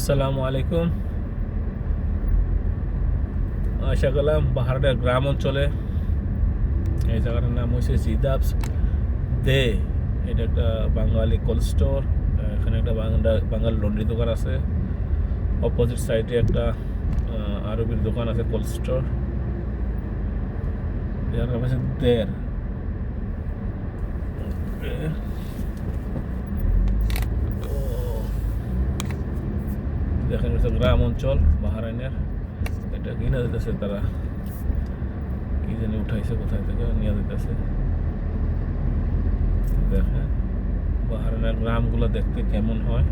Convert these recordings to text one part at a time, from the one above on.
আসসালামু আলাইকুম। আশা করলাম পাহাড়ের গ্রাম অঞ্চলে। এই জায়গাটার নাম হচ্ছে জিদাবস দে। এটা একটা বাঙালি কোল্ড স্টোর। এখানে একটা বাঙালি লন্ড্রি দোকান আছে। অপোজিট সাইডে একটা আরবির দোকান আছে, কোল্ড স্টোর। এর নাম হচ্ছে দের। দেখেন হচ্ছে গ্রাম অঞ্চল বাহরাইনের। এটা কিনে দিতেছে তারা, কি জানি উঠাইছে কোথায় থেকে নিয়ে দিতেছে। দেখেন বাহরাইনের গ্রামগুলো দেখতে কেমন হয়।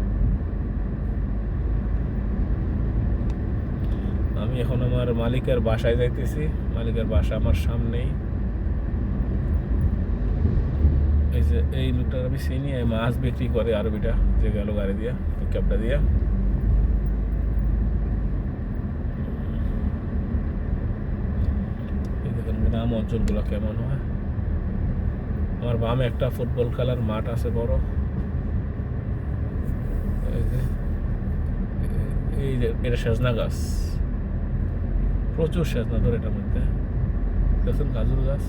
আমি এখন আমার মালিকের বাসায় যাইতেছি। মালিকের বাসা আমার সামনেই। এই যে এই লোকটা আমি চিনি, মাছ বিক্রি করে আরবিটা, যে গেল গাড়ি দিয়া, পিকআপটা দিয়া। এই দেখেন গ্রাম অঞ্চলগুলো কেমন হয়। আমার বামে একটা ফুটবল খেলার মাঠ আছে বড়। এই যে এটা সেজনা গাছ, প্রচুর সেজনা ধরে এটার মধ্যে। দেখুন কাজুর গাছ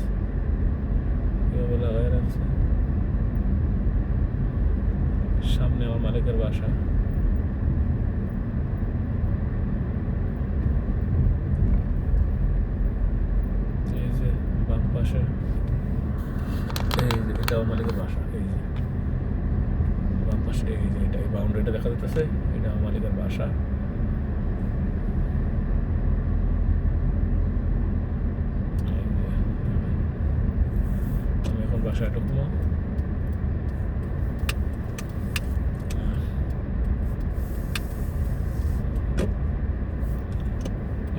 কিভাবে লাগাই রাখছে। সামনে আমার মালিকের বাসা। এই যে বাম পাশে, এই যে এটা আমার মালিকের বাসা। এই যে বাম পাশে, এই যে এটা, এই বাউন্ডারিটা দেখা যাচ্ছে, এটা আমার মালিকের বাসা। আমি এখন বাসায় ঢুকবো।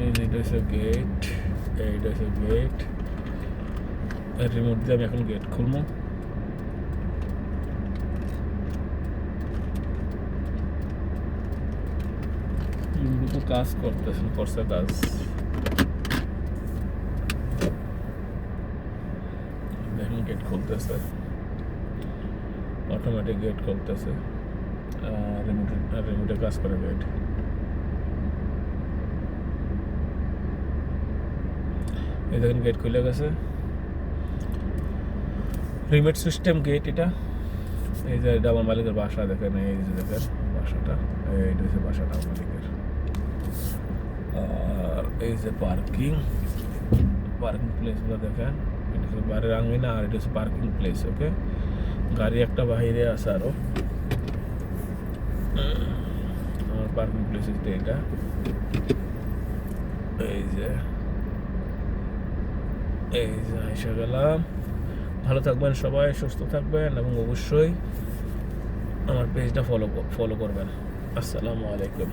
এই যে এটা হচ্ছে গেট, এইটা হচ্ছে গেট। এর রিমোট দিয়ে আমি এখন গেট খুলবো। কাজ করতেছেন, করছে কাজ। দেখুন গেট খুলতেছে, অটোমেটিক গেট খুলতেছে। রিমোটে কাজ করে গেট। এই দেখুন গেট খুলে গেছে, রিমোট সিস্টেম গেট এটা। এই যে এটা আমার মালিকের বাসা। দেখেন এই যে দেখেন বাসাটা, এইটা হচ্ছে বাসাটা আমার মালিকের। আর এই যে পার্কিং প্লেসগুলো দেখেন। এটা হচ্ছে বাড়ির আঙ্গিনা, আর এটা হচ্ছে পার্কিং প্লেস। ওকে, গাড়ি একটা বাইরে আছে আরো। আমার পার্কিং প্লেস হচ্ছে এটা। এই যে এসে গেলাম। ভালো থাকবেন সবাই, সুস্থ থাকবেন, এবং অবশ্যই আমার পেজটা ফলো করবেন। আসসালামু আলাইকুম।